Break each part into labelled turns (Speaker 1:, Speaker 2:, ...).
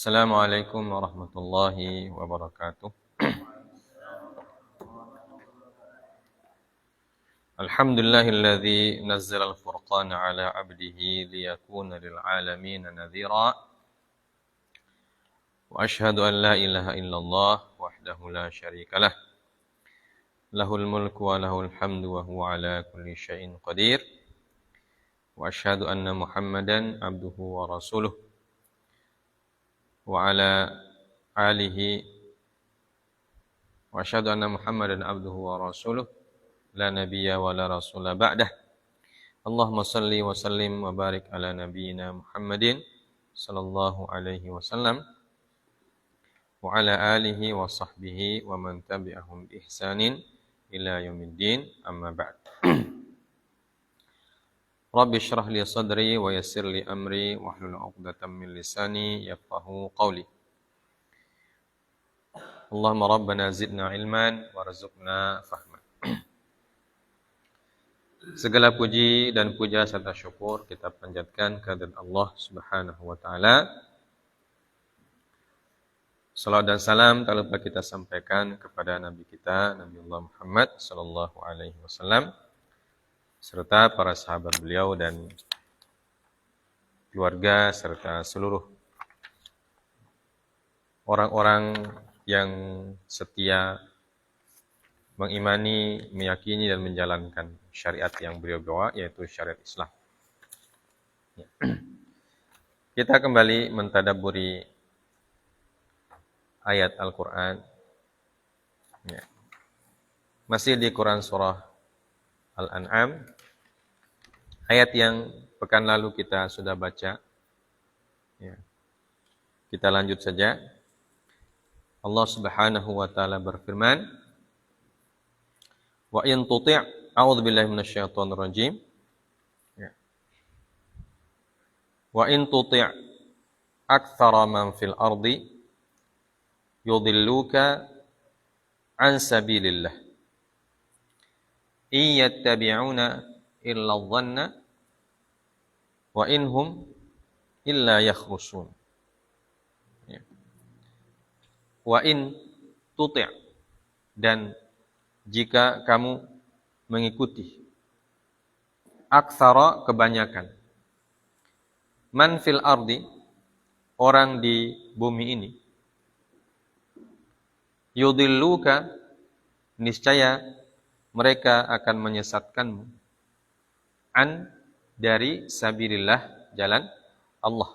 Speaker 1: Assalamualaikum warahmatullahi wabarakatuh. Alhamdulillahilladzi nazzala al-furqana ala 'abdihi liyakuna lil 'alamin nadhira. Wa asyhadu an la ilaha illallah wahdahu la syarika lah. Lahul mulku wa lahul hamdu wa huwa ala kulli syai'in qadir. Wa asyhadu anna Muhammadan 'abduhu wa rasuluh. Wa ala alihi wa asyhadu anna Muhammadan 'abduhu wa rasuluh la nabiyya wa la rasula ba'dah. Allahumma salli wa sallim wa barik ala nabiyyina Muhammadin sallallahu alaihi wasallam wa ala alihi wa sahbihi wa man tabi'ahum bi ihsanin ila yaumiddin, amma ba'd. Rabbi shrah li sadri wa yassir li amri wahlul 'uqdatam min lisani yafqahu qawli. Allahumma rabbana zidna ilman warzuqna fahma. Segala puji dan puja serta syukur kita panjatkan kehadirat Allah Subhanahu wa taala. Salawat dan salam tak lupa kita sampaikan kepada Nabi kita, Nabiullah Muhammad sallallahu alaihi wasallam, serta para sahabat beliau dan keluarga serta seluruh orang-orang yang setia mengimani, meyakini dan menjalankan syariat yang beliau bawa, yaitu syariat Islam. Kita kembali mentadabburi ayat Al-Quran. Masih di Quran surah Al-An'am, ayat yang pekan lalu kita sudah baca. Kita lanjut saja. Allah Subhanahu wa taala berfirman, wa in tuti' a'udzubillahi minasyaitonir rajim. Wa in tuti' aktsara man fil ardi yudilluka an sabilillah. In yattabi'una illa dhanna wa inhum illa yakhrusun. Wa in tuti', dan jika kamu mengikuti, aktsara, kebanyakan, man fil ardi, orang di bumi ini, yudilluka, niscaya mereka akan menyesatkanmu, an, dari sabilillah, jalan Allah.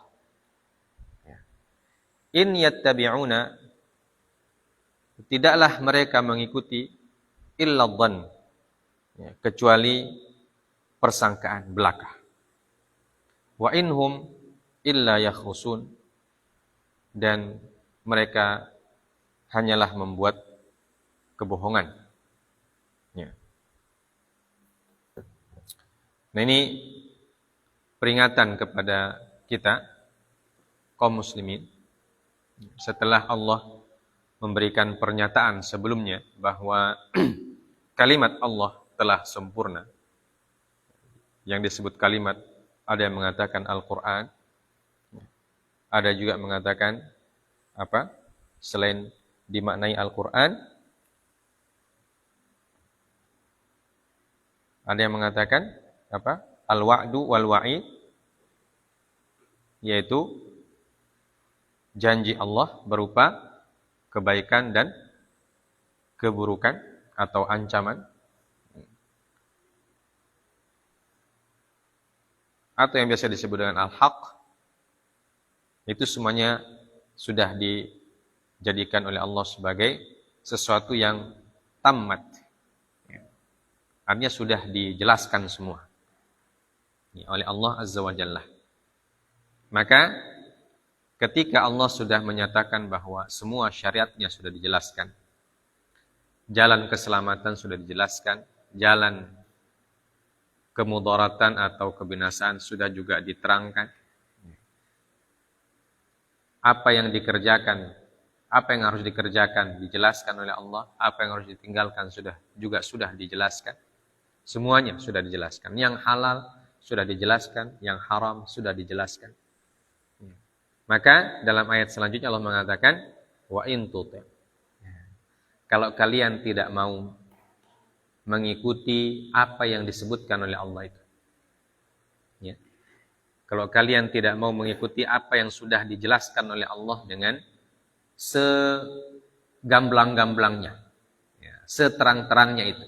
Speaker 1: In yattabi'una, tidaklah mereka mengikuti illa dhann, kecuali persangkaan belaka. Wa inhum illa yakhrusun, dan mereka hanyalah membuat kebohongan. Nah, ini peringatan kepada kita kaum muslimin setelah Allah memberikan pernyataan sebelumnya bahwa kalimat Allah telah sempurna. Yang disebut kalimat, ada yang mengatakan Al-Quran, ada juga mengatakan apa? Selain dimaknai Al-Quran, ada yang mengatakan apa? Al-wa'du wal-wa'id, yaitu janji Allah berupa kebaikan dan keburukan atau ancaman, atau yang biasa disebut dengan al-haq. Itu semuanya sudah dijadikan oleh Allah sebagai sesuatu yang tamat, artinya sudah dijelaskan semua oleh Allah Azza wa Jalla. Maka ketika Allah sudah menyatakan bahwa semua syariatnya sudah dijelaskan, jalan keselamatan sudah dijelaskan, jalan kemudaratan atau kebinasaan sudah juga diterangkan, apa yang dikerjakan, apa yang harus dikerjakan dijelaskan oleh Allah, apa yang harus ditinggalkan sudah dijelaskan. Semuanya sudah dijelaskan. Yang halal sudah dijelaskan, yang haram sudah dijelaskan. Maka dalam ayat selanjutnya Allah mengatakan wa in tuti'. Kalau kalian tidak mau mengikuti apa yang disebutkan oleh Allah itu. Ya. Kalau kalian tidak mau mengikuti apa yang sudah dijelaskan oleh Allah dengan segamblang-gamblangnya, ya, seterang-terangnya itu.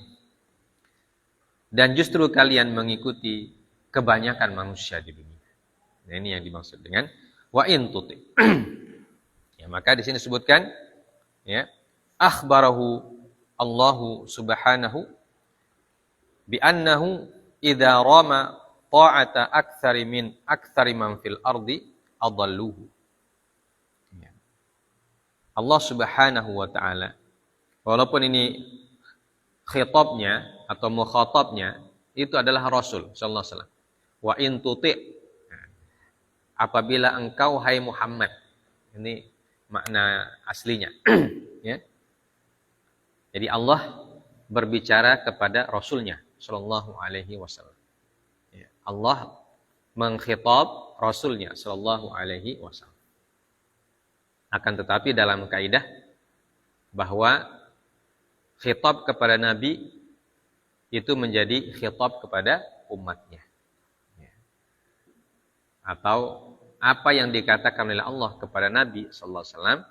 Speaker 1: Dan justru kalian mengikuti kebanyakan manusia di dunia. Nah, ini yang dimaksud dengan wa in tuti. Ya, maka di sini disebutkan ya, akhbarahu Allahu subhanahu bi annahu idza rama ta'ata aktsari man fil ardi adalluhu. Ya. Allah Subhanahu wa taala walaupun ini khitabnya atau mukhatabnya itu adalah Rasul sallallahu alaihi wasallam. Wa in tuti', apabila engkau hai Muhammad. Ini makna aslinya. Ya. Jadi Allah berbicara kepada Rasulnya sallallahu alaihi wasallam. Ya. Allah mengkhitab Rasulnya sallallahu alaihi wasallam. Akan tetapi dalam kaidah bahwa khitab kepada Nabi itu menjadi khitab kepada umatnya. Ya. Atau apa yang dikatakan oleh Allah kepada Nabi sallallahu alaihi wasallam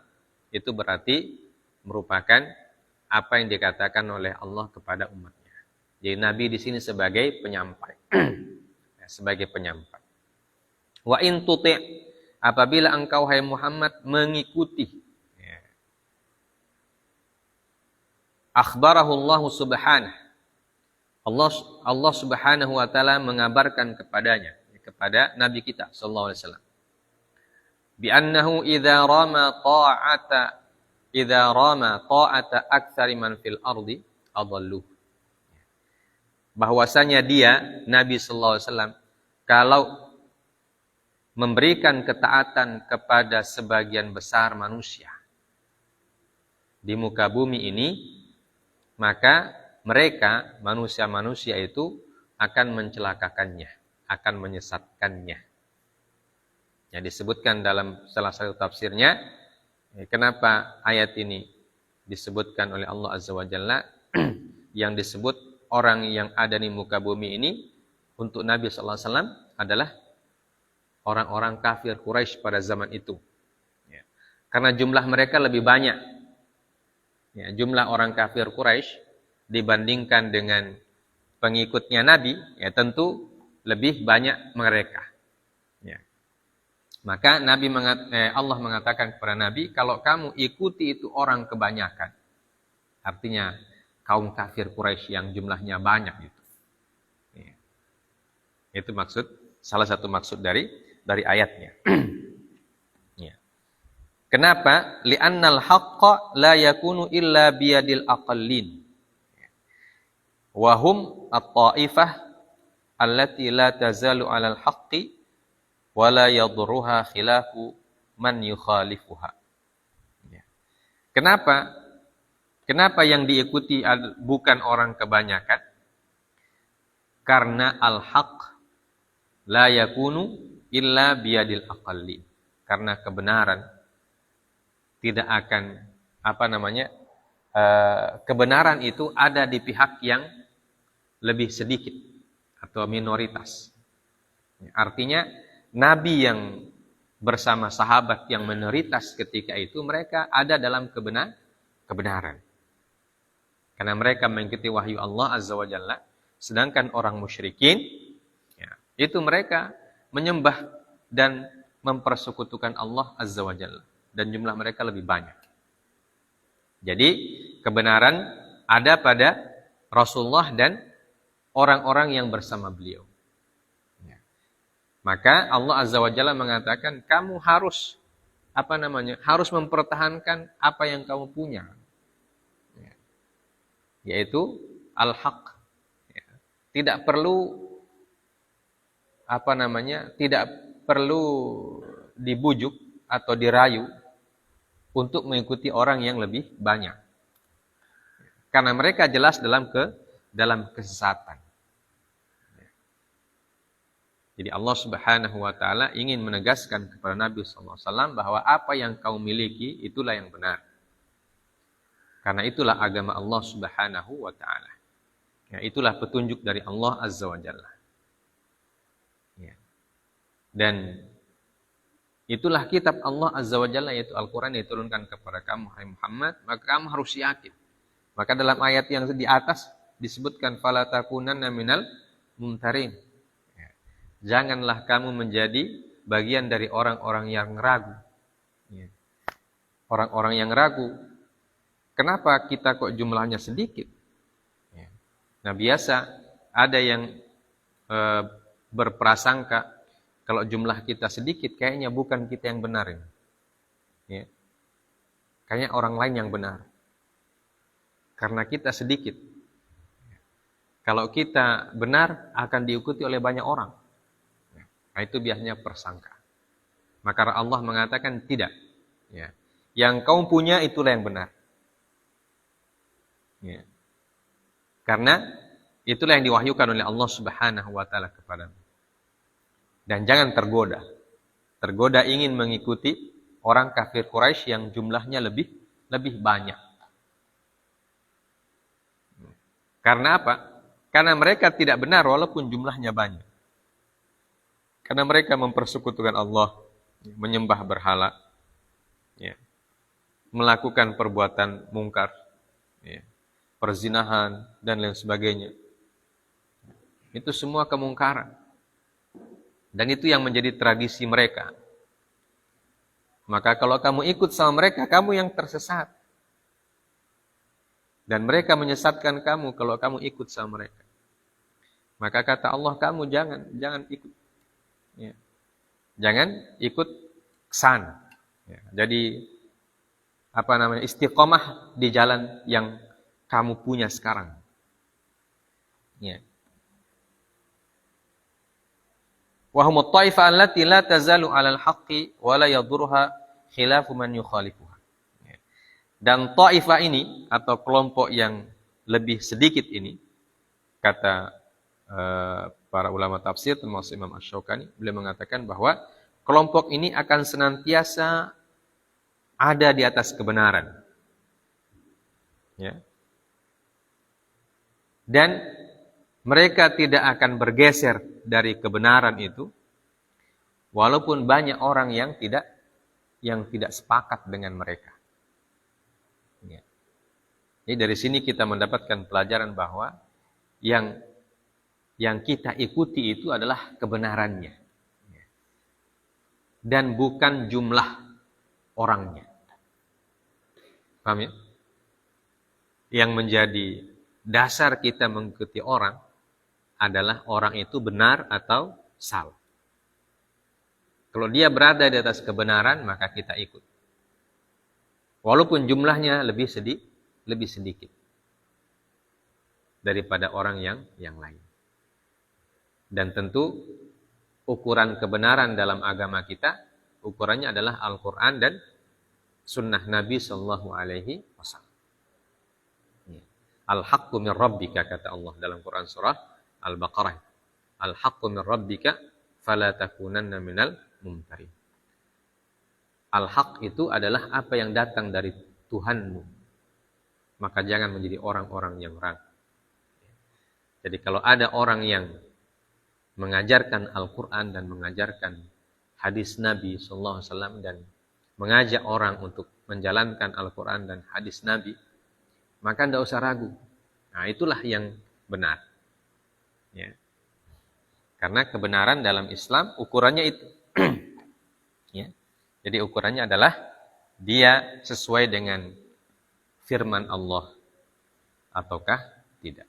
Speaker 1: itu berarti merupakan apa yang dikatakan oleh Allah kepada umatnya. Jadi Nabi di sini sebagai penyampai. Sebagai penyampai. Wa in tuti', apabila engkau hai Muhammad mengikuti. Ya. Akhbarahu Allah subhanahu. Allah subhanahu wa ta'ala mengabarkan kepadanya, kepada Nabi kita sallallahu alaihi wasallam. Bi annahu idza rama ta'ata aktsari man fil ardi adalluh. Bahwasanya dia Nabi sallallahu alaihi wasallam kalau memberikan ketaatan kepada sebagian besar manusia di muka bumi ini, maka mereka manusia-manusia itu akan mencelakakannya, akan menyesatkannya. Yang disebutkan dalam salah satu tafsirnya, kenapa ayat ini disebutkan oleh Allah Azza wa Jalla, yang disebut orang yang ada di muka bumi ini untuk Nabi sallallahu alaihi wasallam adalah orang-orang kafir Quraisy pada zaman itu. Ya. Karena jumlah mereka lebih banyak. Ya, jumlah orang kafir Quraisy dibandingkan dengan pengikutnya Nabi, ya tentu lebih banyak mereka. Ya. Maka Allah mengatakan kepada Nabi, kalau kamu ikuti itu orang kebanyakan, artinya kaum kafir Quraisy yang jumlahnya banyak itu. Ya. Itu salah satu maksud dari ayatnya. Ya. Kenapa? Li'annal haqqa la yakunu illa biyadil aqallin. Wa hum at-ta'ifah allati la tazalu 'alal haqqi wa la yadurruha khilafu man yukhalifuha. Ya. Kenapa? Kenapa yang diikuti bukan orang kebanyakan? Karena al-haq la yakunu illa biyadil aqalli. Karena kebenaran tidak akan kebenaran itu ada di pihak yang lebih sedikit atau minoritas. Artinya Nabi yang bersama sahabat yang minoritas ketika itu mereka ada dalam kebenaran. Karena mereka mengikuti wahyu Allah Azza wa Jalla, sedangkan orang musyrikin ya, itu mereka menyembah dan mempersekutukan Allah Azza wa Jalla dan jumlah mereka lebih banyak. Jadi kebenaran ada pada Rasulullah dan orang-orang yang bersama beliau. Ya. Maka Allah Azza wa Jalla mengatakan kamu harus harus mempertahankan apa yang kamu punya. Ya. Yaitu al-haq. Ya. Tidak perlu tidak perlu dibujuk atau dirayu untuk mengikuti orang yang lebih banyak. Karena mereka jelas dalam kesesatan. Jadi Allah Subhanahu wa taala ingin menegaskan kepada Nabi SAW bahwa apa yang kau miliki itulah yang benar. Karena itulah agama Allah Subhanahu wa taala. Ya, itulah petunjuk dari Allah Azza wa Jalla. Ya. Dan itulah kitab Allah Azza wa Jalla, yaitu Al-Quran yang diturunkan kepada kamu, hai Muhammad, maka kamu harus yakin. Maka dalam ayat yang di atas disebutkan fala takunanna minal mumtarin. Ya. Janganlah kamu menjadi bagian dari orang-orang yang ragu. Ya. Orang-orang yang ragu. Kenapa kita kok jumlahnya sedikit? Ya. Nah, biasa ada yang berprasangka kalau jumlah kita sedikit, kayaknya bukan kita yang benar ini. Ya. Kayaknya orang lain yang benar. Karena kita sedikit. Kalau kita benar, akan diikuti oleh banyak orang. Nah, itu biasanya persangka. Maka Allah mengatakan tidak. Ya. Yang kau punya itulah yang benar. Ya. Karena itulah yang diwahyukan oleh Allah Subhanahu wa taala kepadamu. Dan jangan tergoda. Tergoda ingin mengikuti orang kafir Quraisy yang jumlahnya lebih banyak. Karena apa? Karena mereka tidak benar walaupun jumlahnya banyak. Karena mereka mempersekutukan Allah, menyembah berhala, ya, melakukan perbuatan mungkar, ya, perzinahan, dan lain sebagainya. Itu semua kemungkaran. Dan itu yang menjadi tradisi mereka. Maka kalau kamu ikut sama mereka, kamu yang tersesat. Dan mereka menyesatkan kamu kalau kamu ikut sama mereka. Maka kata Allah, kamu jangan ikut. Ya. Jangan ikut kesan. Ya. Jadi istiqomah di jalan yang kamu punya sekarang. Ya. Wahumut ta'ifa allati la tazalu 'alal haqqi wa la yadurha khilafu man yukhalifuha. Dan ta'ifa ini atau kelompok yang lebih sedikit ini, kata para ulama tafsir termasuk Imam Asy-Syaukani, beliau mengatakan bahwa kelompok ini akan senantiasa ada di atas kebenaran. Ya. Dan mereka tidak akan bergeser dari kebenaran itu, walaupun banyak orang yang tidak sepakat dengan mereka. Ya. Jadi dari sini kita mendapatkan pelajaran bahwa yang kita ikuti itu adalah kebenarannya, ya, dan bukan jumlah orangnya. Paham ya? Yang menjadi dasar kita mengikuti orang adalah orang itu benar atau salah. Kalau dia berada di atas kebenaran, maka kita ikut. Walaupun jumlahnya lebih sedikit daripada orang yang lain. Dan tentu ukuran kebenaran dalam agama kita, ukurannya adalah Al-Quran dan Sunnah Nabi Sallallahu Alaihi Wasallam. Al-haqqu min rabbika, kata Allah dalam Quran surah Al-Baqarah. Al-haqqu min rabbika fala takunanna minal mumtarin. Al-haq itu adalah apa yang datang dari Tuhanmu. Maka jangan menjadi orang-orang yang ragu. Jadi kalau ada orang yang mengajarkan Al-Quran dan mengajarkan hadis Nabi SAW dan mengajak orang untuk menjalankan Al-Quran dan hadis Nabi, maka tidak usah ragu. Nah, itulah yang benar. Ya. Karena kebenaran dalam Islam ukurannya itu. Ya. Jadi ukurannya adalah dia sesuai dengan firman Allah ataukah tidak.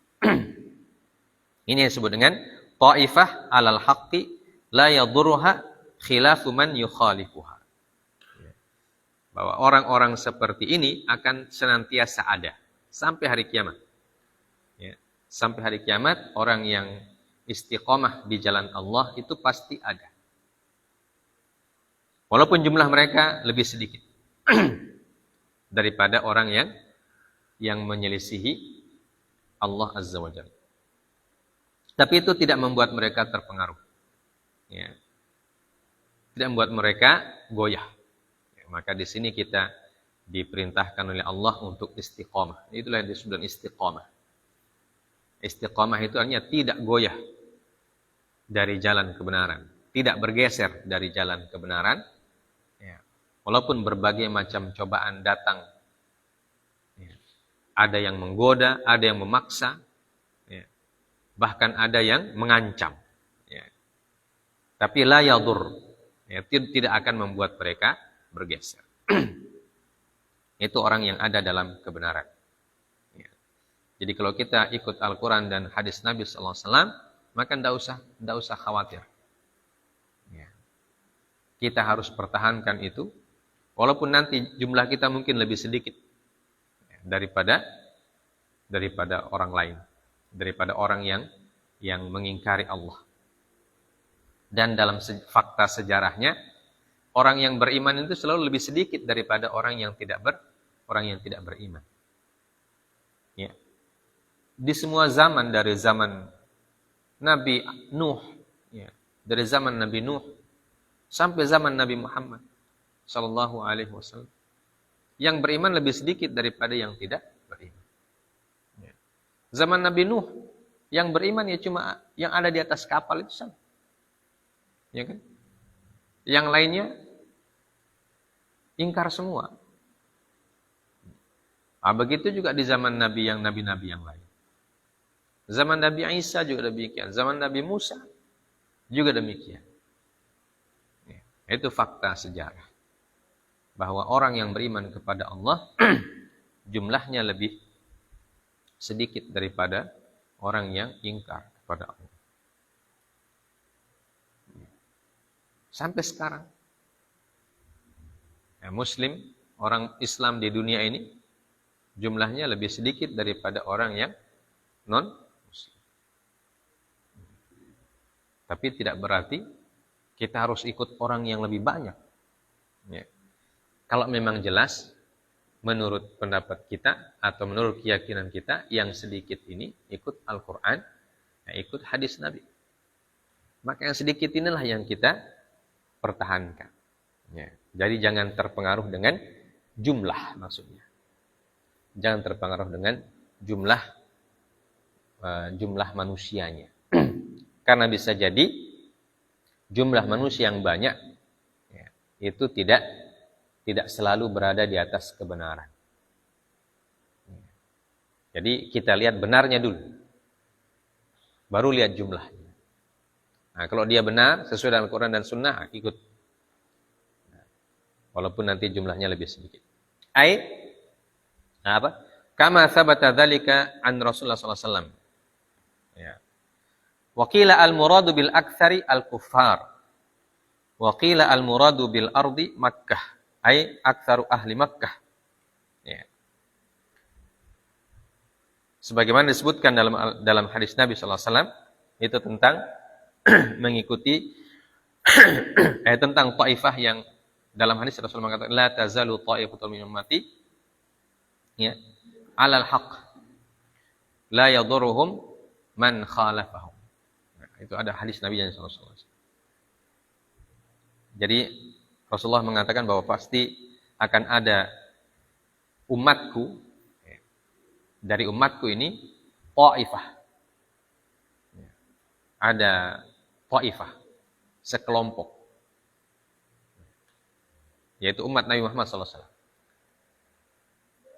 Speaker 1: Ini yang disebut dengan ta'ifah alal haqqi la yadurruha khilafu man yukhalifuha. Bahwa orang-orang seperti ini akan senantiasa ada sampai hari kiamat. Ya. Sampai hari kiamat orang yang istiqomah di jalan Allah itu pasti ada. Walaupun jumlah mereka lebih sedikit daripada orang yang menyelisihi Allah Azza wa Jalla. Tapi itu tidak membuat mereka terpengaruh. Ya. Tidak membuat mereka goyah. Ya, maka di sini kita diperintahkan oleh Allah untuk istiqamah. Itulah yang disebut istiqamah. Istiqamah itu artinya tidak goyah dari jalan kebenaran, tidak bergeser dari jalan kebenaran. Ya. Walaupun berbagai macam cobaan datang, ya. Ada yang menggoda, ada yang memaksa, ya. Bahkan ada yang mengancam. Ya. Tapi la yadur, ya, tidak akan membuat mereka bergeser. Itu orang yang ada dalam kebenaran. Ya. Jadi kalau kita ikut Al-Quran dan hadis Nabi SAW, maka tidak usah khawatir. Ya. Kita harus pertahankan itu, walaupun nanti jumlah kita mungkin lebih sedikit daripada orang lain, daripada orang yang mengingkari Allah. Dan dalam fakta sejarahnya, orang yang beriman itu selalu lebih sedikit daripada orang yang tidak beriman. Ya. Di semua zaman, dari zaman Nabi Nuh, ya, dari zaman Nabi Nuh sampai zaman Nabi Muhammad sallallahu alaihi wasallam, yang beriman lebih sedikit daripada yang tidak beriman. Ya. Zaman Nabi Nuh, yang beriman ya cuma yang ada di atas kapal itu saja. Ya kan? Yang lainnya ingkar semua. Begitu juga di zaman Nabi yang lain. Zaman Nabi Isa juga demikian. Zaman Nabi Musa juga demikian. Ya, itu fakta sejarah. Bahwa orang yang beriman kepada Allah jumlahnya lebih sedikit daripada orang yang ingkar kepada Allah. Sampai sekarang. Ya, Muslim, orang Islam di dunia ini jumlahnya lebih sedikit daripada orang yang non-Muslim. Tapi tidak berarti kita harus ikut orang yang lebih banyak. Ya. Kalau memang jelas, menurut pendapat kita atau menurut keyakinan kita, yang sedikit ini ikut Al-Quran, ya, ikut hadis Nabi. Maka yang sedikit inilah yang kita pertahankan. Ya. Jadi jangan terpengaruh dengan jumlah maksudnya. Jangan terpengaruh dengan jumlah manusianya. Karena bisa jadi jumlah manusia yang banyak, ya, itu tidak selalu berada di atas kebenaran. Ya. Jadi kita lihat benarnya dulu, baru lihat jumlahnya. Nah, kalau dia benar sesuai dengan Al-Quran dan Sunnah, ikut. Nah, walaupun nanti jumlahnya lebih sedikit. Apa? Kama sabata dzalika an Rasulullah sallallahu alaihi wasallam. Ya. Wa qila al-muradu bil aktsari al-kuffar. Wa qila al-muradu bil ardi Makkah, ai aktsaru ahli Makkah. Ya. Sebagaimana disebutkan dalam hadis Nabi sallallahu alaihi wasallam, itu tentang mengikuti tentang taifah yang dalam hadis Rasulullah mengatakan la tazalu taifatun min ummati, ya, 'alal haqq la yadurruhum man khalafahum. Nah, itu ada hadis Nabi sallallahu alaihi wasallam. Jadi Rasulullah mengatakan bahwa pasti akan ada umatku, dari umatku ini taifah. Ada taifah, sekelompok, yaitu umat Nabi Muhammad sallallahu alaihi wasallam.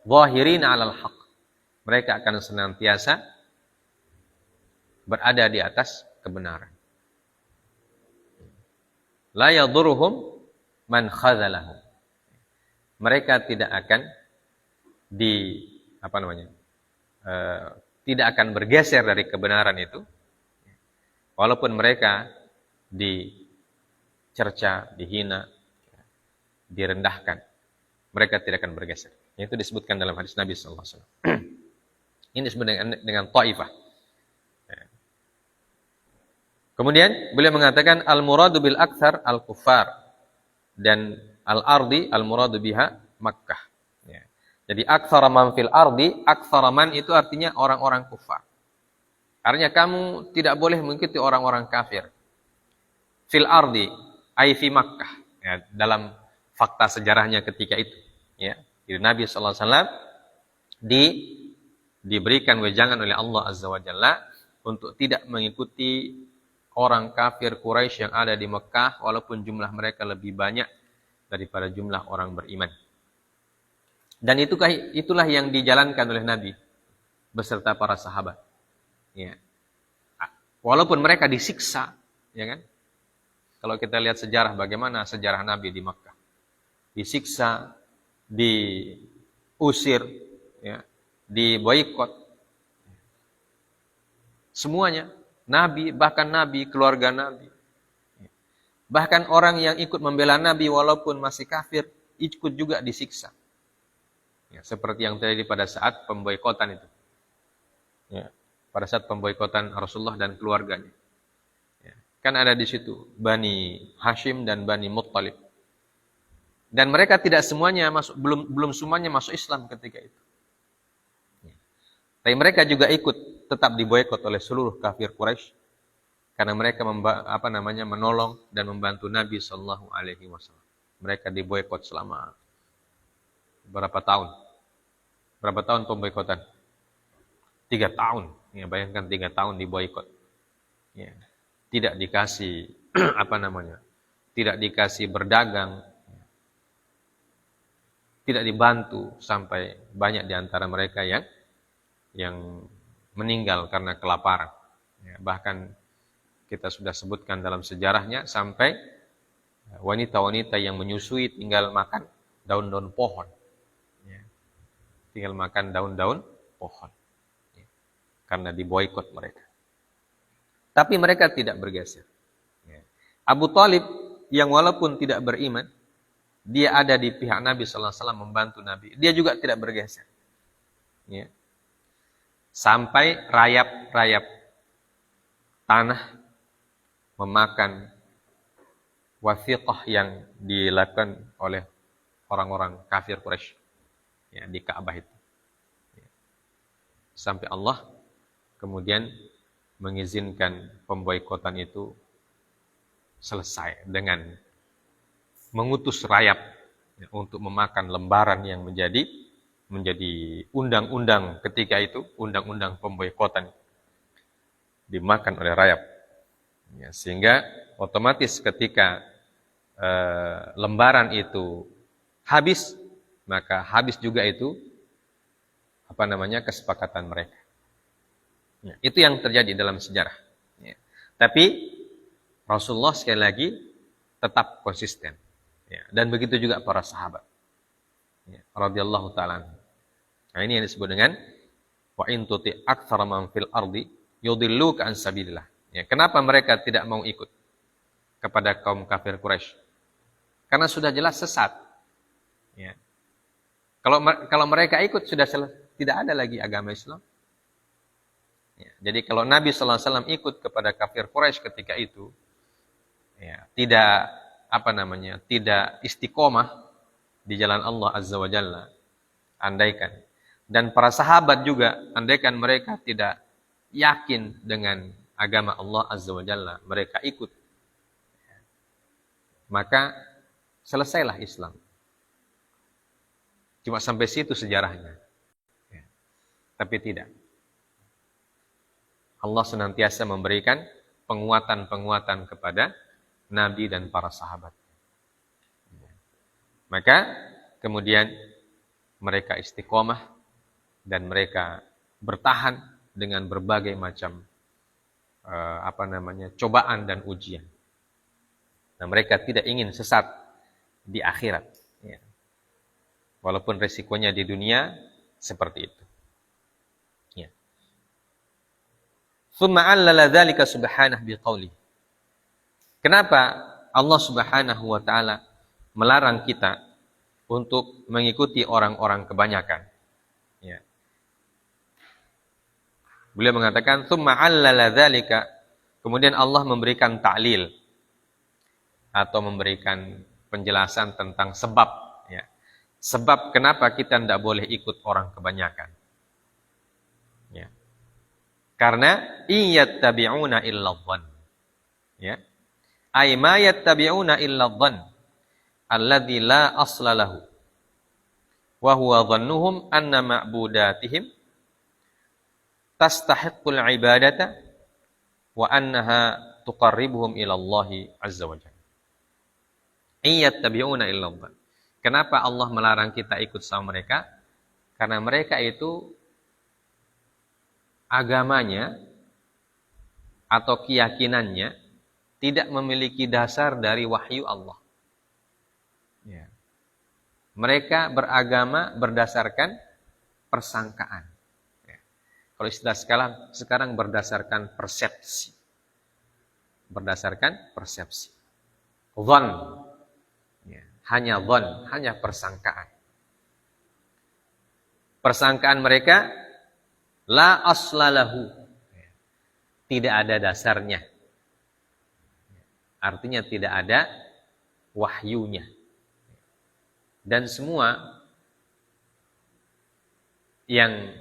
Speaker 1: Zahirina 'alal haqq. Mereka akan senantiasa berada di atas kebenaran. La yadurruhum man khadzalahum. Mereka tidak akan tidak akan bergeser dari kebenaran itu, walaupun mereka dicerca, dihina, direndahkan. Mereka tidak akan bergeser. Itu disebutkan dalam hadis Nabi sallallahu alaihi wasallam. Ini disebut dengan taifah. Kemudian beliau mengatakan al-muradu bil aktsar al-kuffar, dan al-ardi al-muradu biha Makkah. Ya. Jadi aktsara man fil ardi, aktsara man itu artinya orang-orang kufar. Artinya kamu tidak boleh mengikuti orang-orang kafir. fil ardi ay fi Makkah, ya, dalam fakta sejarahnya ketika itu, ya. Jadi Nabi sallallahu alaihi wasallam diberikan wejangan oleh Allah Azza wa Jalla untuk tidak mengikuti orang kafir Quraisy yang ada di Mekah walaupun jumlah mereka lebih banyak daripada jumlah orang beriman. Dan itulah yang dijalankan oleh Nabi beserta para sahabat. Ya. Walaupun mereka disiksa, ya kan? Kalau kita lihat sejarah, bagaimana sejarah Nabi di Mekah. Disiksa, diusir, ya, diboikot. Semuanya. Nabi, bahkan Nabi, keluarga Nabi. Bahkan orang yang ikut membela Nabi walaupun masih kafir, ikut juga disiksa. Ya, seperti yang terjadi pada saat pemboikotan itu. Ya, pada saat pemboikotan Rasulullah dan keluarganya. Ya, kan ada di situ Bani Hashim dan Bani Muttalib. Dan mereka tidak semuanya masuk, belum semuanya masuk Islam ketika itu. Ya. Tapi mereka juga ikut tetap diboikot oleh seluruh kafir Quraisy karena mereka menolong dan membantu Nabi sallallahu alaihi wasallam. Mereka diboikot selama berapa tahun? Berapa tahun pemboikotan? 3 tahun. Ya, bayangkan 3 tahun diboikot. Ya. Tidak dikasih tidak dikasih berdagang. Tidak dibantu sampai banyak di antara mereka yang meninggal karena kelaparan. Ya, bahkan kita sudah sebutkan dalam sejarahnya sampai wanita-wanita yang menyusui tinggal makan daun-daun pohon. Ya, tinggal makan daun-daun pohon. Ya, karena diboikot mereka. Tapi mereka tidak bergeser. Ya. Abu Thalib yang walaupun tidak beriman, dia ada di pihak Nabi sallallahu alaihi wasallam membantu Nabi. Dia juga tidak bergeser. Ya. Sampai rayap-rayap tanah memakan wathiqah yang dilakukan oleh orang-orang kafir Quraisy, ya, di Ka'bah itu. Ya. Sampai Allah kemudian mengizinkan pemboikotan itu selesai dengan mengutus rayap, ya, untuk memakan lembaran yang menjadi undang-undang ketika itu, undang-undang pemboikotan dimakan oleh rayap. Ya, sehingga otomatis ketika lembaran itu habis, maka habis juga itu kesepakatan mereka. Ya, itu yang terjadi dalam sejarah. Ya. Tapi Rasulullah sekali lagi tetap konsisten. Ya, dan begitu juga para sahabat. Ya, radhiyallahu ta'ala. Nah, ini yang disebut dengan wa in tuti aktsara man fil ardi yudilluka an sabilillah. Ya, kenapa mereka tidak mau ikut kepada kaum kafir Quraisy? Karena sudah jelas sesat. Ya. Kalau mereka ikut sudah tidak ada lagi agama Islam. Ya, jadi kalau Nabi sallallahu alaihi wasallam ikut kepada kafir Quraisy ketika itu, ya, tidak tidak istiqomah di jalan Allah Azza wa Jalla, andaikan. Dan para sahabat juga, andaikan mereka tidak yakin dengan agama Allah Azza wa Jalla, mereka ikut, maka selesailah Islam. Cuma sampai situ sejarahnya. Ya. Tapi tidak. Allah senantiasa memberikan penguatan-penguatan kepada Nabi dan para sahabat. Maka kemudian mereka istiqomah dan mereka bertahan dengan berbagai macam cobaan dan ujian. Nah, mereka tidak ingin sesat di akhirat. Ya. Walaupun resikonya di dunia seperti itu. Ya. Tsumma 'allala dzalika subhanahu biqauli. Kenapa Allah Subhanahu wa taala melarang kita untuk mengikuti orang-orang kebanyakan? Ya. Beliau mengatakan tsumma 'allala dzalika, kemudian Allah memberikan ta'lil atau memberikan penjelasan tentang sebab, ya. Sebab kenapa kita tidak boleh ikut orang kebanyakan. Ya. Karena iyattabi'una illa dhann. Ya. Ay ma yattabi'una illa dhann alladzi la asla lahu. Wa huwa dhannuhum anna ma'budatihim tastahiqqul ibadata wa annaha tuqarribuhum ila Allah azza wa jalla. Iyattabi'una illa dhann. Kenapa Allah melarang kita ikut sama mereka? Karena mereka itu agamanya atau keyakinannya tidak memiliki dasar dari wahyu Allah. Ya. Mereka beragama berdasarkan persangkaan. Ya. Kalau istilah sekarang berdasarkan persepsi. Berdasarkan persepsi. Dhann. Ya. Hanya dhann, hanya persangkaan. Persangkaan mereka la aslalahu. Tidak ada dasarnya. Artinya tidak ada wahyunya. Dan semua yang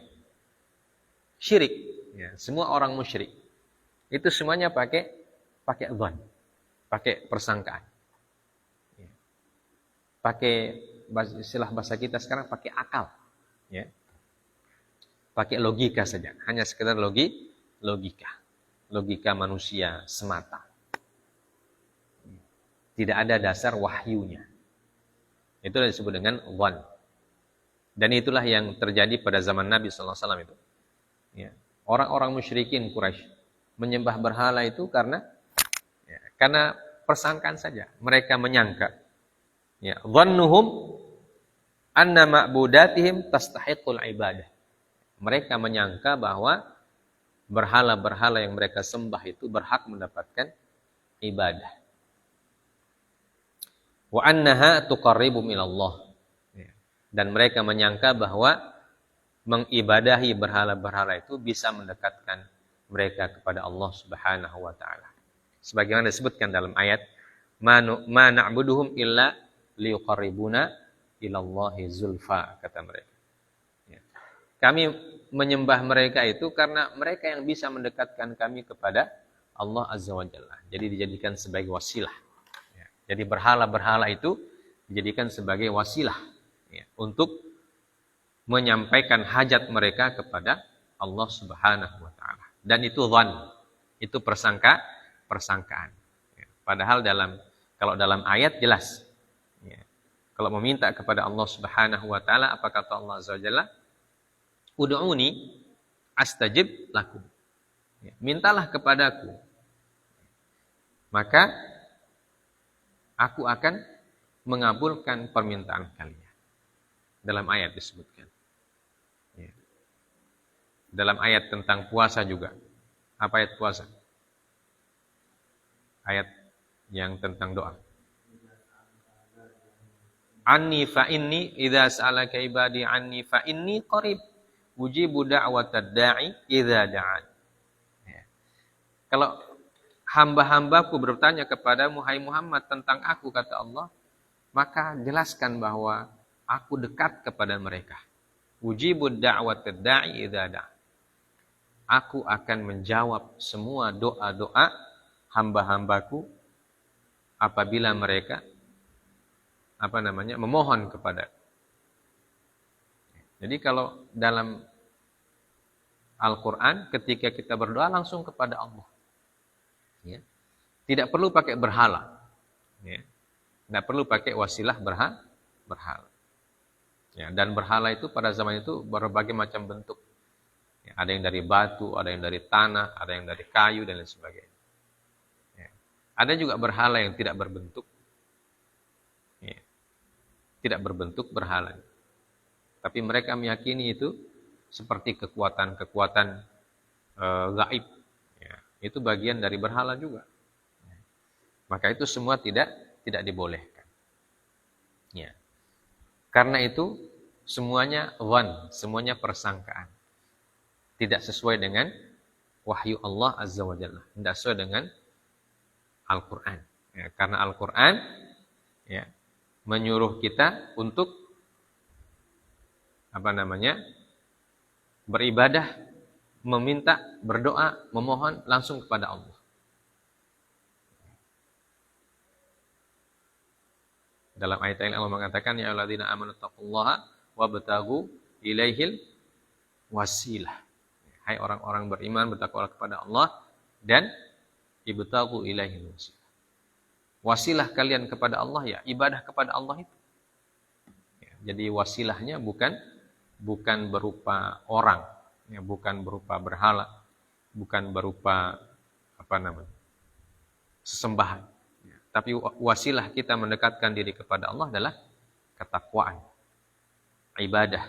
Speaker 1: syirik, ya, semua orang musyrik, itu semuanya pakai dhann, pakai persangkaan. Ya. Pakai istilah bahasa kita sekarang pakai akal. Ya. Pakai logika saja, hanya sekedar logika. Logika manusia semata. Tidak ada dasar wahyunya. Itu disebut dengan dhann. Dan itulah yang terjadi pada zaman Nabi SAW itu. Ya. Orang-orang musyrikin Quraisy menyembah berhala itu karena persangkaan saja. Mereka menyangka. Ya. Dhannuhum anna ma'budatihim tastahiqqul ibadah. Mereka menyangka bahwa berhala-berhala yang mereka sembah itu berhak mendapatkan ibadah. Wa annaha tuqarribum ilallah. Dan mereka menyangka bahwa mengibadahi berhala-berhala itu bisa mendekatkan mereka kepada Allah Subhanahu wa taala. Sebagaimana disebutkan dalam ayat ma na'buduhum illa liqarribuna ilallahi zulfa, kata mereka. Kami menyembah mereka itu karena mereka yang bisa mendekatkan kami kepada Allah Azza wa Jalla. Jadi dijadikan sebagai wasilah. Jadi berhala-berhala itu dijadikan sebagai wasilah untuk menyampaikan hajat mereka kepada Allah Subhanahu wa taala. Dan itu dhann, itu persangkaan. Padahal kalau dalam ayat jelas. Kalau meminta kepada Allah Subhanahu wa taala, apa kata Allah Azza wa Jalla? Ud'uni astajib lakum. Mintalah kepadaku, maka aku akan mengabulkan permintaan kalian. Dalam ayat disebutkan. Dalam ayat tentang puasa juga. Apa ayat puasa? Ayat yang tentang doa. Anni fa inni idza sa'alaka ibadi anni fa inni qarib ujibu da'watad da'i idza da'an. Kalau hamba-hambaku bertanya kepadamu, hai Muhammad, tentang aku, kata Allah, maka jelaskan bahwa aku dekat kepada mereka. Ujibu da'watad da'i idza da'an. Aku akan menjawab semua doa-doa hamba-hambaku apabila mereka memohon kepada. Jadi kalau dalam Al-Quran ketika kita berdoa langsung kepada Allah. Ya. Tidak perlu pakai berhala. Ya. Tidak perlu pakai wasilah berhala. Ya. Dan berhala itu pada zaman itu berbagai macam bentuk. Ya. Ada yang dari batu, ada yang dari tanah, ada yang dari kayu, dan lain sebagainya. Ya. Ada juga berhala yang tidak berbentuk. Ya. Tidak berbentuk berhala. Tapi mereka meyakini itu seperti kekuatan-kekuatan gaib. Ya, itu bagian dari berhala juga. Maka itu semua tidak dibolehkan. Ya. Karena itu semuanya dhann, semuanya persangkaan. Tidak sesuai dengan wahyu Allah Azza wa Jalla. Tidak sesuai dengan Al-Quran. Ya, karena Al-Quran menyuruh kita untuk beribadah, meminta, berdoa, memohon langsung kepada Allah. Dalam ayat yang Allah mengatakan ya alladzina amanu taqullaha wabtaghu ilaihil wasilah. Hai orang-orang beriman, bertakwalah kepada Allah dan ibtaghu ilaihil wasilah. Wasilah kalian kepada Allah ya ibadah kepada Allah itu. Ya, jadi wasilahnya bukan berupa orang, ya, bukan berupa berhala, bukan berupa sesembahan. Ya, tapi wasilah kita mendekatkan diri kepada Allah adalah ketakwaan, ibadah,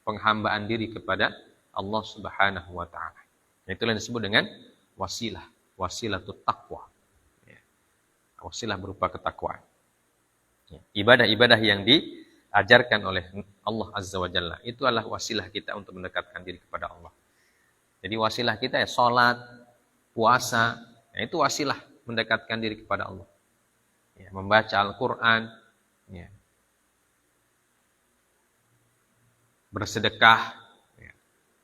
Speaker 1: penghambaan diri kepada Allah Subhanahu wa taala. Itulah yang disebut dengan wasilah, wasilatut taqwa. Ya, wasilah berupa ketakwaan. Ya, ibadah-ibadah yang diajarkan oleh Allah Azza wa Jalla itu adalah wasilah kita untuk mendekatkan diri kepada Allah. Jadi wasilah kita ya salat, puasa, ya, itu wasilah mendekatkan diri kepada Allah. Ya, membaca Al-Qur'an, ya, bersedekah, ya.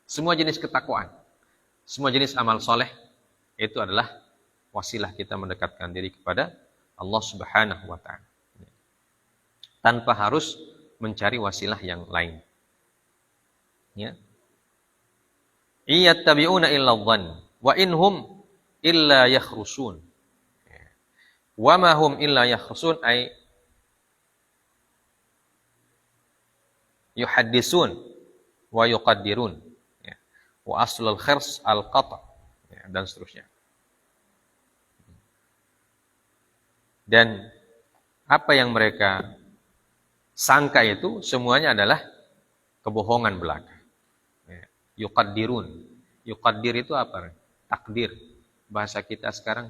Speaker 1: Semua jenis ketakwaan, semua jenis amal soleh itu adalah wasilah kita mendekatkan diri kepada Allah Subhanahu wa taala. Ya. Tanpa harus mencari wasilah yang lain. Ya. Iyattabi'una illa dhann wa inhum illa yakhrusun. Ya. Wa ma hum illa yakhrusun ay yuhaddisun wa yuqaddirun, ya. Wa aslul khirs al-qata', ya, dan seterusnya. Dan apa yang mereka sangka itu semuanya adalah kebohongan belaka. Ya. Yuqaddirun. Yuqaddir itu apa? Takdir. Bahasa kita sekarang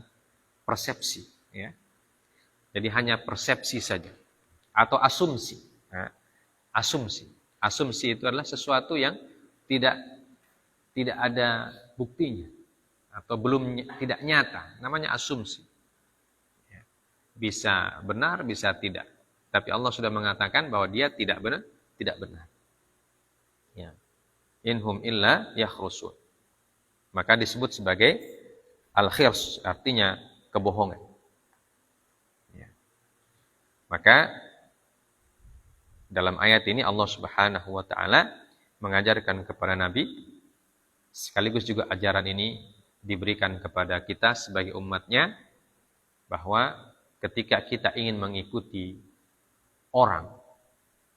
Speaker 1: persepsi, ya. Jadi hanya persepsi saja atau asumsi. Ya. Asumsi. Asumsi itu adalah sesuatu yang tidak ada buktinya atau tidak nyata. Namanya asumsi. Ya. Bisa benar, bisa tidak. Tapi Allah sudah mengatakan bahwa dia tidak benar. Ya. Inhum illa yakhrusun. Maka disebut sebagai al-khirs, artinya kebohongan. Ya. Maka dalam ayat ini Allah Subhanahu wa taala mengajarkan kepada Nabi, sekaligus juga ajaran ini diberikan kepada kita sebagai umatnya, bahwa ketika kita ingin mengikuti orang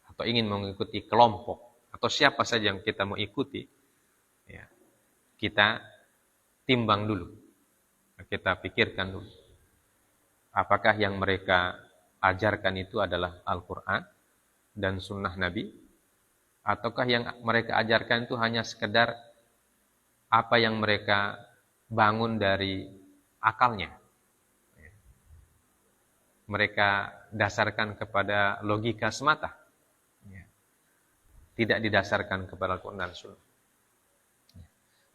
Speaker 1: atau ingin mengikuti kelompok atau siapa saja yang kita mau ikuti, ya, kita timbang dulu, kita pikirkan dulu, apakah yang mereka ajarkan itu adalah Al-Quran dan sunnah Nabi, ataukah yang mereka ajarkan itu hanya sekedar apa yang mereka bangun dari akalnya. Mereka dasarkan kepada logika semata. Tidak didasarkan kepada Al-Quran dan sunnah.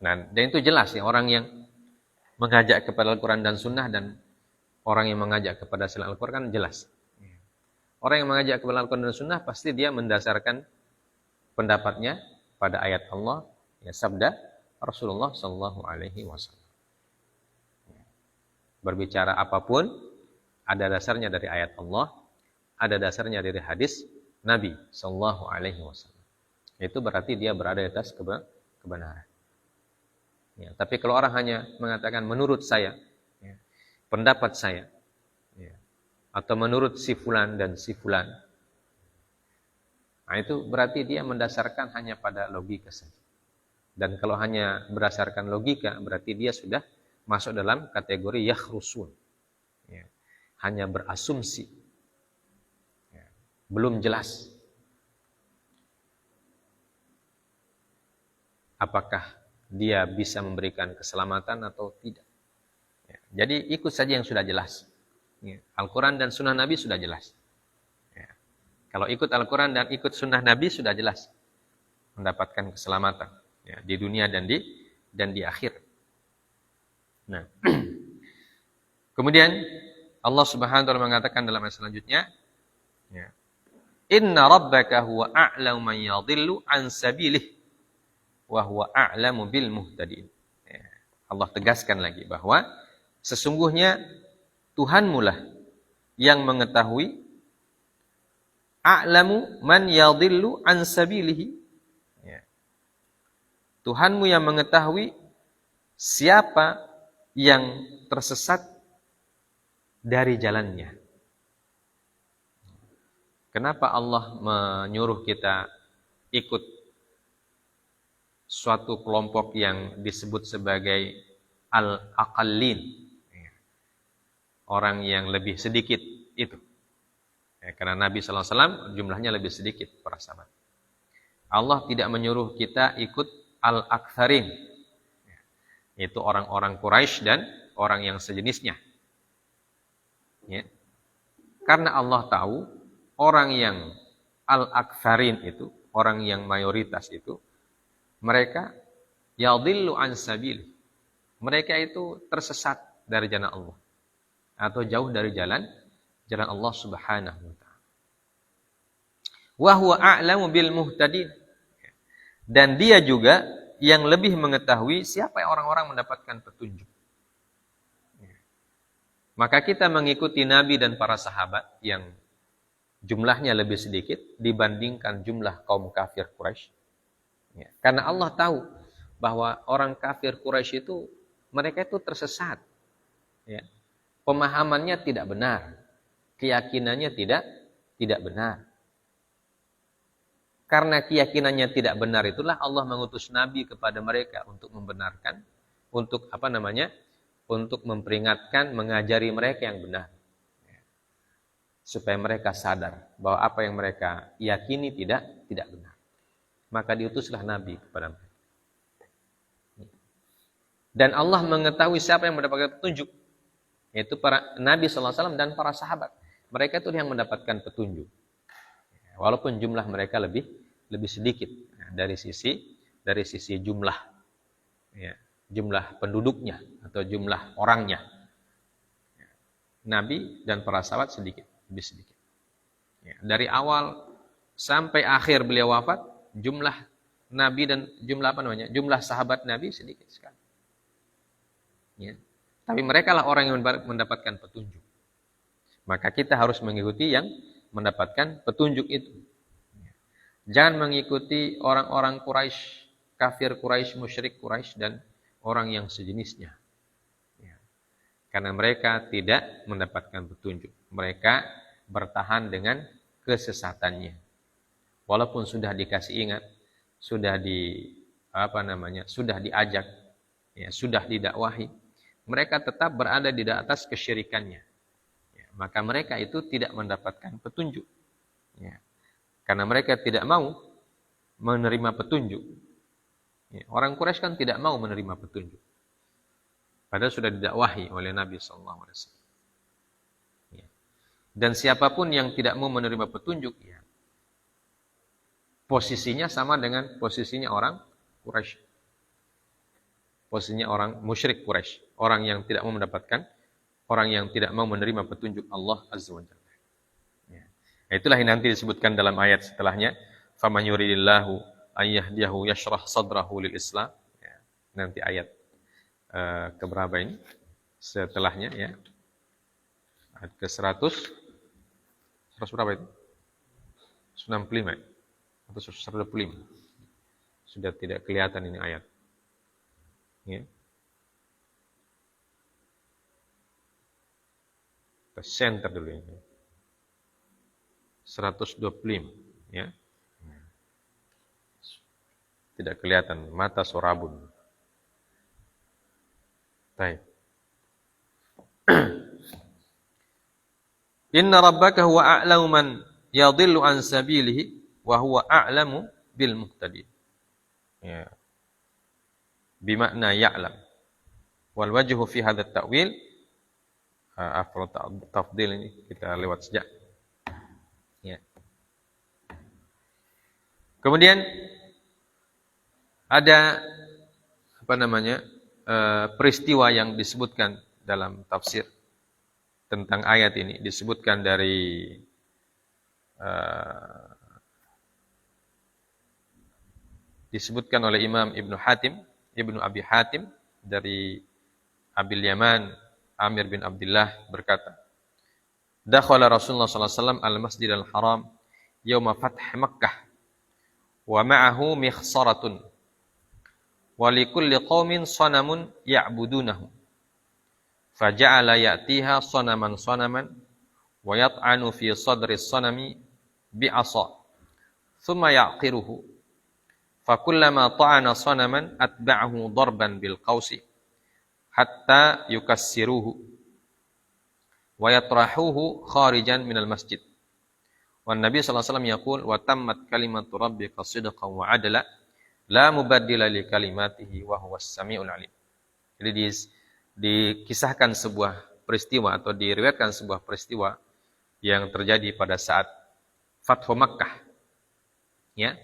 Speaker 1: Nah, dan itu jelas ya, orang yang mengajak kepada Al-Quran dan sunnah dan orang yang mengajak kepada selain Al-Quran kan jelas. Orang yang mengajak kepada Al-Quran dan Sunnah pasti dia mendasarkan pendapatnya pada ayat Allah, ya, sabda Rasulullah Sallallahu Alaihi Wasallam. Berbicara apapun ada dasarnya dari ayat Allah, ada dasarnya dari hadis Nabi Sallallahu Alaihi Wasallam. Itu berarti dia berada di atas kebenaran. Ya, tapi kalau orang hanya mengatakan menurut saya, ya, pendapat saya, ya, atau menurut si fulan dan si fulan, nah itu berarti dia mendasarkan hanya pada logika saja. Dan kalau hanya berdasarkan logika, berarti dia sudah masuk dalam kategori yakhrusun, ya, hanya berasumsi, ya, belum jelas apakah dia bisa memberikan keselamatan atau tidak. Ya, jadi ikut saja yang sudah jelas. Ya, Al-Quran dan Sunnah Nabi sudah jelas. Ya, kalau ikut Al-Quran dan ikut Sunnah Nabi sudah jelas mendapatkan keselamatan, ya, di dunia dan di akhir. Nah, kemudian Allah Subhanahu wa taala mengatakan dalam ayat selanjutnya, ya, Inna rabbaka huwa a'lamu man yadhillu an sabilih wa huwa a'lamu bil muhtadin. Ya, Allah tegaskan lagi bahwa sesungguhnya Tuhanmu lah yang mengetahui a'lamu man yadhillu an sabilihi. Ya. Tuhanmu yang mengetahui siapa yang tersesat dari jalannya. Kenapa Allah menyuruh kita ikut suatu kelompok yang disebut sebagai al-aqallin, orang yang lebih sedikit itu? Ya, karena Nabi SAW jumlahnya lebih sedikit para sahabat. Allah tidak menyuruh kita ikut al-aktsarin, yaitu orang-orang Quraisy dan orang yang sejenisnya. Ya. Karena Allah tahu orang yang al-aktsarin itu, orang yang mayoritas itu, mereka yadhillu an sabil. Mereka itu tersesat dari jalan Allah atau jauh dari jalan Allah Subhanahu wa taala. Wa huwa a'lamu bil muhtadin. Dan dia juga yang lebih mengetahui siapa yang orang-orang mendapatkan petunjuk. Maka kita mengikuti Nabi dan para sahabat yang jumlahnya lebih sedikit dibandingkan jumlah kaum kafir Quraisy. Ya, karena Allah tahu bahwa orang kafir Quraisy itu mereka itu tersesat. Ya. Pemahamannya tidak benar, keyakinannya tidak benar. Karena keyakinannya tidak benar itulah Allah mengutus Nabi kepada mereka untuk membenarkan, untuk untuk memperingatkan, mengajari mereka yang benar. Supaya mereka sadar bahwa apa yang mereka yakini tidak benar. Maka diutuslah Nabi kepada mereka. Dan Allah mengetahui siapa yang mendapatkan petunjuk, yaitu para Nabi SAW dan para sahabat. Mereka itu yang mendapatkan petunjuk. Walaupun jumlah mereka lebih sedikit dari sisi jumlah, ya, jumlah penduduknya atau jumlah orangnya. Nabi dan para sahabat lebih sedikit. Ya, dari awal sampai akhir beliau wafat, jumlah Nabi dan jumlah sahabat Nabi sedikit sekali. Ya. Tapi mereka lah orang yang mendapatkan petunjuk. Maka kita harus mengikuti yang mendapatkan petunjuk itu. Jangan mengikuti orang-orang Quraisy, kafir Quraisy, musyrik Quraisy dan orang yang sejenisnya. Ya. Karena mereka tidak mendapatkan petunjuk. Mereka bertahan dengan kesesatannya. Walaupun sudah dikasih ingat, sudah sudah diajak, ya, sudah didakwahi, mereka tetap berada di atas kesyirikannya. Ya, maka mereka itu tidak mendapatkan petunjuk. Ya. Karena mereka tidak mau menerima petunjuk. Ya, orang Quraisy kan tidak mau menerima petunjuk. Padahal sudah didakwahi oleh Nabi SAW. Ya. Dan siapapun yang tidak mau menerima petunjuk, ya, posisinya sama dengan posisinya orang Quraisy. Posisinya orang musyrik Quraisy. Orang yang tidak mau mendapatkan, orang yang tidak mau menerima petunjuk Allah Azza wa Jalla. Itulah yang nanti disebutkan dalam ayat setelahnya, faman yuridillahu ayyahdiyahu yashrah sadrahu lil Islam. Ya, nanti ayat keberapa ini? Setelahnya, ya. Ayat ke-100 berapa itu? 95 atau 125. Sudah tidak kelihatan ini ayat. Ya. Kita center dulu ini. 125, ya. Tidak kelihatan, mata sorabun. Baik. Inna rabbaka huwa a'lamu man yadhillu an sabilihi wa huwa a'lamu bil muhtadin. Ya. Bimakna ya'lam. Wal wajhu fi hadha at-ta'wil, afdal tafdil ini kita lewat sejak. Ya. Kemudian ada peristiwa yang disebutkan dalam tafsir tentang ayat ini, disebutkan dari disebutkan oleh Imam Ibnu Abi Hatim dari Abil Yaman Amir bin Abdullah berkata, dakhala Rasulullah sallallahu alaihi wasallam al-Masjidil Haram yauma fath Makkah wa ma'ahu mikhsaratun wa likulli qaumin sanamun ya'budunahu faja'ala ya'tiha sanaman wa yat'anu fi sadri sanami bi'asa thumma ya'qiruhu fakullama ta'ana sanaman atba'ahu darban bil qausi hatta yukassiruhu wa yatrahuhu kharijan minal masjid. Wan Nabi sallallahu alaihi wasallam yaqul wa tammat kalimatu rabbika sidqan wa adla la mubaddila li kalimatihi wa huwas samiul alim. Jadi dikisahkan sebuah peristiwa atau diriwayatkan sebuah peristiwa yang terjadi pada saat Fathu Makkah. Ya.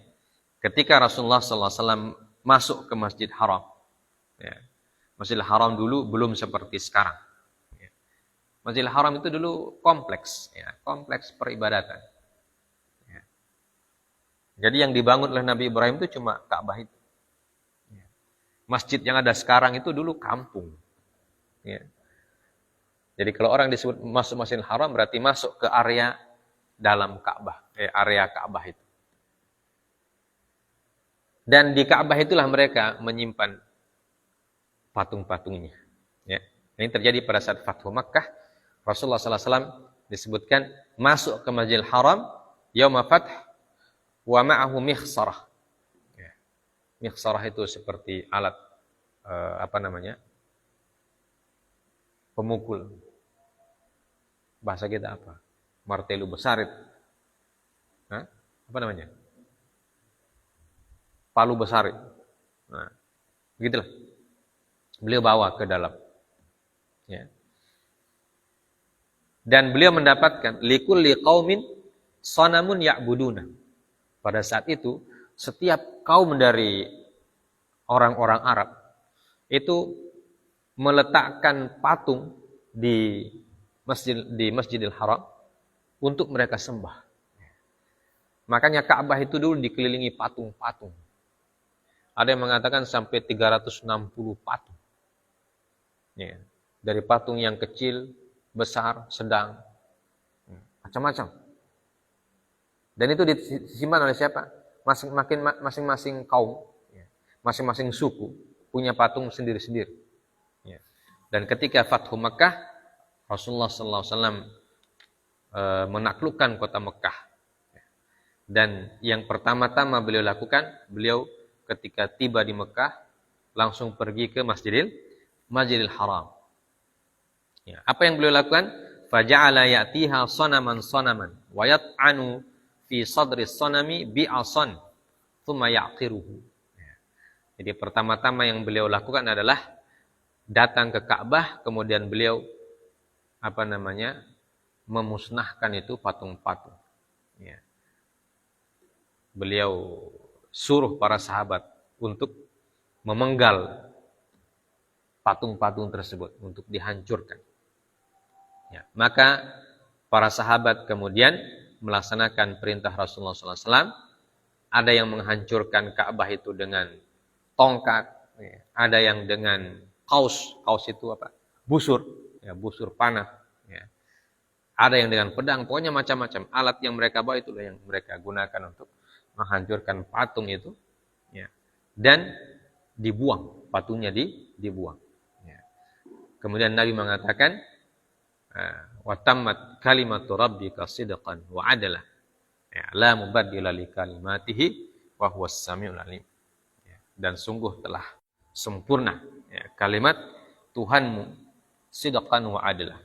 Speaker 1: Ketika Rasulullah sallallahu alaihi wasallam masuk ke Masjid Haram. Ya. Masjidil Haram dulu belum seperti sekarang. Ya. Masjidil Haram itu dulu kompleks, ya, kompleks peribadatan. Ya. Jadi yang dibangun oleh Nabi Ibrahim itu cuma Ka'bah itu. Ya. Masjid yang ada sekarang itu dulu kampung. Ya. Jadi kalau orang disebut masuk Masjidil Haram berarti masuk ke area dalam Ka'bah, area Ka'bah itu. Dan di Ka'bah itulah mereka menyimpan patung-patungnya. Ya. Ini terjadi pada saat Fathu Makkah. Rasulullah SAW disebutkan masuk ke Masjidil Haram yauma fath wa ma'ahu mikhsarah. Ya. Mikhsarah itu seperti alat pemukul. Bahasa kita apa? Martelu besar itu. Hah? Apa namanya? Palu besar itu. Nah, begitulah. Beliau bawa ke dalam. Ya. Dan beliau mendapatkan likulli qaumin sanamun ya'buduna. Pada saat itu, setiap kaum dari orang-orang Arab itu meletakkan patung di Masjidil Haram untuk mereka sembah. Makanya Ka'bah itu dulu dikelilingi patung-patung. Ada yang mengatakan sampai 360 patung. Ya. Dari patung yang kecil, besar, sedang, macam-macam. Dan itu disimpan oleh siapa? Masing-masing kaum, masing-masing suku punya patung sendiri-sendiri. Ya. Dan ketika Fathu Makkah, Rasulullah SAW menaklukkan kota Mekah. Dan yang pertama-tama beliau lakukan, beliau ketika tiba di Mekah langsung pergi ke Masjidil Haram. Ya, apa yang beliau lakukan? Faja'ala ya'tiha sanaman wa yat'anu fi sadri sanami bi'asan thumma ya'qiruhu. Ya. Jadi pertama-tama yang beliau lakukan adalah datang ke Ka'bah, kemudian beliau memusnahkan itu patung-patung. Ya. Beliau suruh para sahabat untuk memenggal patung-patung tersebut untuk dihancurkan. Ya, maka para sahabat kemudian melaksanakan perintah Rasulullah SAW. Ada yang menghancurkan Ka'bah itu dengan tongkat, ya. Ada yang dengan kaus itu apa? Busur, ya, busur panah. Ya. Ada yang dengan pedang, pokoknya macam-macam. Alat yang mereka bawa itulah yang mereka gunakan untuk menghancurkan patung itu. Ya. Dan dibuang, patungnya dibuang. Ya. Kemudian Nabi mengatakan, wa tammat kalimatu rabbika sidqan wa adla. Ya, la mubaddila li kalimatihi wa huwas samiul alim. Ya, dan sungguh telah sempurna, ya, kalimat Tuhanmu sidqan wa adla.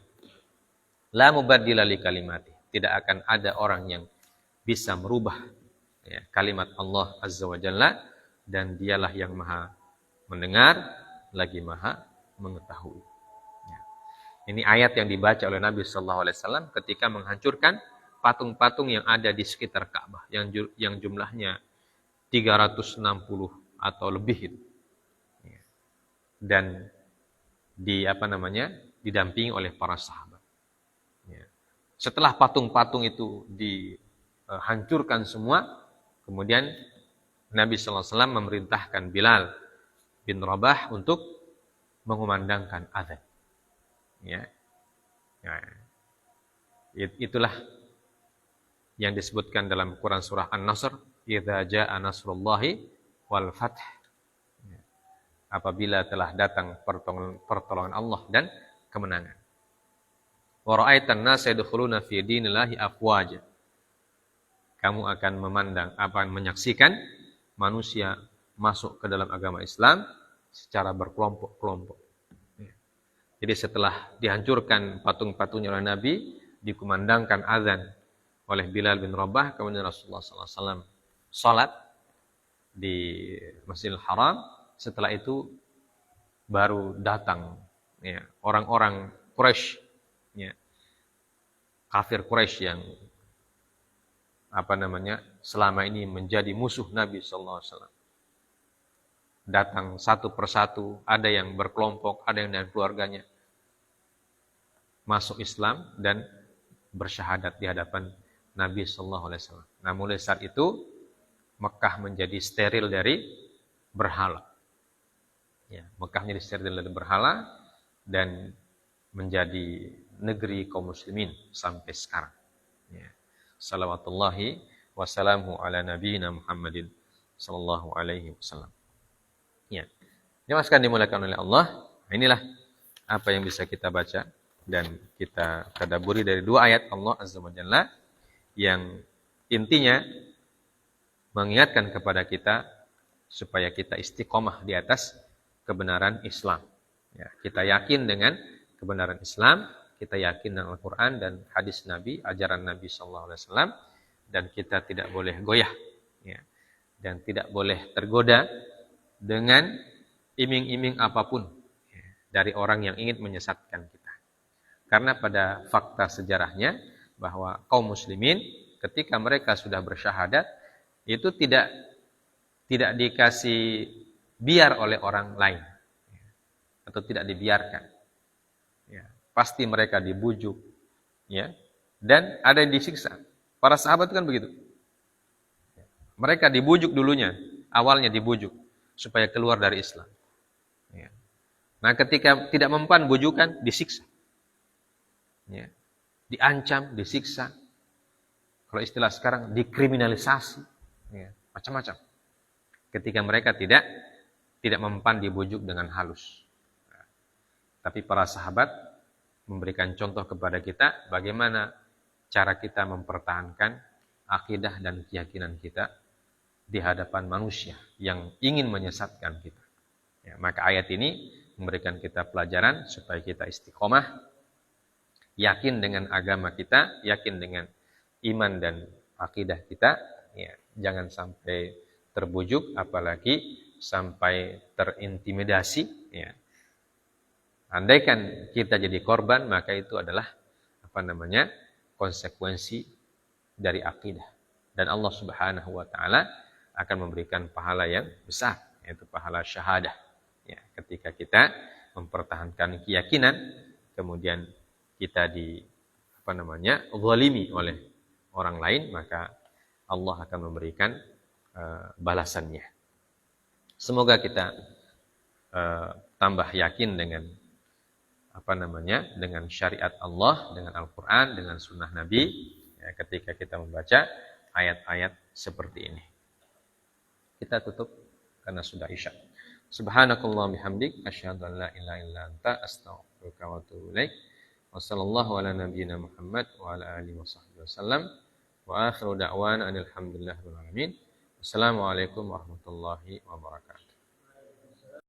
Speaker 1: La mubaddila li kalimatihi. Tidak akan ada orang yang bisa merubah, ya, kalimat Allah Azza wa Jalla, dan dialah yang maha mendengar lagi maha mengetahui. Ini ayat yang dibaca oleh Nabi SAW ketika menghancurkan patung-patung yang ada di sekitar Ka'bah, yang jumlahnya 360 atau lebih itu. Dan didampingi oleh para sahabat. Setelah patung-patung itu dihancurkan semua, kemudian Nabi SAW memerintahkan Bilal bin Rabah untuk mengumandangkan azan. Ya. Itulah yang disebutkan dalam Quran surah An-Nasr, idza jaa nasrullahi wal fath. Apabila telah datang pertolongan Allah dan kemenangan. Wa ra'aitan nasa yadkhuluna fi dinillahi afwaja. Kamu akan menyaksikan manusia masuk ke dalam agama Islam secara berkelompok-kelompok. Jadi setelah dihancurkan patung-patungnya oleh Nabi, dikumandangkan azan oleh Bilal bin Rabah, kemudian Rasulullah SAW salat di Masjidil Haram. Setelah itu baru datang orang-orang Quraisy, kafir Quraisy yang selama ini menjadi musuh Nabi SAW. Datang satu persatu, ada yang berkelompok, ada yang dengan keluarganya, masuk Islam dan bersyahadat di hadapan Nabi SAW. Nah, mulai saat itu Mekah menjadi steril dari berhala. Mekah menjadi steril dari berhala dan menjadi negeri kaum muslimin sampai sekarang. Salawatullahi wassalamu ala nabiyina Muhammadin sallallahu alaihi wasallam. Jemaah dimulakan oleh Allah. Inilah apa yang bisa kita baca dan kita tadabburi dari dua ayat Allah Azza wa Jalla yang intinya mengingatkan kepada kita supaya kita istiqomah di atas kebenaran Islam. Kita yakin dengan kebenaran Islam, kita yakin dengan Al-Quran dan hadis Nabi, ajaran Nabi SAW, dan kita tidak boleh goyah, dan tidak boleh tergoda dengan iming-iming apapun dari orang yang ingin menyesatkan kita. Karena pada fakta sejarahnya bahwa kaum muslimin ketika mereka sudah bersyahadat itu tidak dikasih biar oleh orang lain atau tidak dibiarkan. Pasti mereka dibujuk, dan ada yang disiksa. Para sahabat kan begitu. Mereka dibujuk dulunya, awalnya dibujuk supaya keluar dari Islam. Nah, ketika tidak mempan bujukan, disiksa. Diancam, disiksa. Kalau istilah sekarang, dikriminalisasi. Macam-macam. Ketika mereka tidak mempan dibujuk dengan halus. Tapi para sahabat memberikan contoh kepada kita bagaimana cara kita mempertahankan akidah dan keyakinan kita di hadapan manusia yang ingin menyesatkan kita. Maka ayat ini memberikan kita pelajaran supaya kita istiqomah, yakin dengan agama kita, yakin dengan iman dan akidah kita, jangan sampai terbujuk, apalagi sampai terintimidasi. Andaikan kita jadi korban, maka itu adalah konsekuensi dari akidah. Dan Allah Subhanahu wa taala akan memberikan pahala yang besar, yaitu pahala syahadah. Ketika kita mempertahankan keyakinan, kemudian kita zalimi oleh orang lain, maka Allah akan memberikan balasannya. Semoga kita tambah yakin dengan dengan syariat Allah, dengan Al-Quran, dengan sunnah Nabi, ketika kita membaca ayat-ayat seperti ini. Kita tutup karena sudah isya. Subhanakallah bihamdik, asyhadu an la ilaha illa anta, astaghfiruka wa atubu ilaik. Wassallallahu ala nabiyyina Muhammad wa ala alihi wa sahbihi wasallam. Wa akhiru da'wana alhamdulillahirabbil alamin. Wassalamualaikum warahmatullahi wabarakatuh.